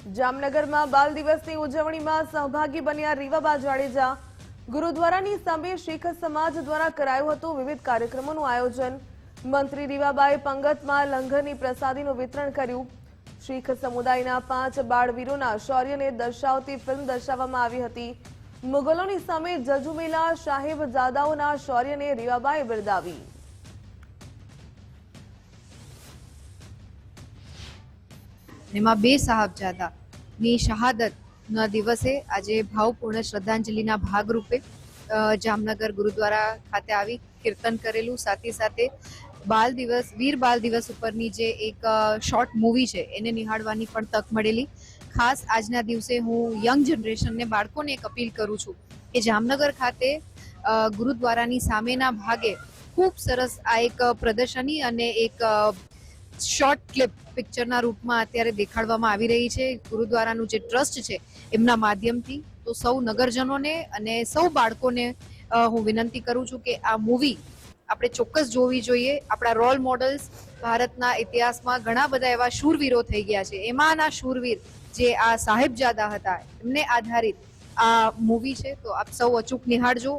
જામનગરમાં બાલ દિવસની ઉજવણીમાં સહભાગી બન્યા રીવાબા જાડેજા। ગુરુદ્વારાની સામે શીખ સમાજ દ્વારા કરાયું હતું વિવિધ કાર્યક્રમોનું આયોજન। મંત્રી રીવાબાએ પંગતમાં લંગરની પ્રસાદીનું વિતરણ કર્યું। શીખ સમુદાયના 5 બાળવીરોના શૌર્યને દર્શાવતી ફિલ્મ દર્શાવવામાં આવી હતી। મુગલોની સામે જજુમેલા સાહેબજાદાઓના શૌર્યને રીવાબાએ બિરદાવી। એમાં બે સાહબજાદાની શહાદતના દિવસે આજે ભાવપૂર્ણ શ્રદ્ધાંજલિના ભાગરૂપે જામનગર ગુરુદ્વારા ખાતે આવી કીર્તન કરેલું। સાથે સાથે વીર બાલ દિવસ ઉપરની જે એક શોર્ટ મૂવી છે એને નિહાળવાની પણ તક મળેલી। ખાસ આજના દિવસે હું યંગ જનરેશનને, બાળકોને એક અપીલ કરું છું કે જામનગર ખાતે ગુરુદ્વારાની સામેના ભાગે ખૂબ સરસ આ એક પ્રદર્શની અને એક શોર્ટ ક્લિપ પિક્ચરના રૂપમાં અત્યારે દેખાડવામાં આવી રહી છે ગુરુદ્વારાનું જે ટ્રસ્ટ છે એમના માધ્યમથી। તો સૌ નગરજનોને અને સૌ બાળકોને હું વિનંતી કરું છું કે આ મૂવી આપણે ચોક્કસ જોવી જોઈએ। આપણા રોલ મોડલ્સ ભારતના ઇતિહાસમાં ઘણા બધા એવા શૂરવીરો થઈ ગયા છે, એમાંના શૂરવીર જે આ સાહેબજાદા હતા એમને આધારિત આ મૂવી છે। તો આપ સૌ અચૂક નિહાળજો।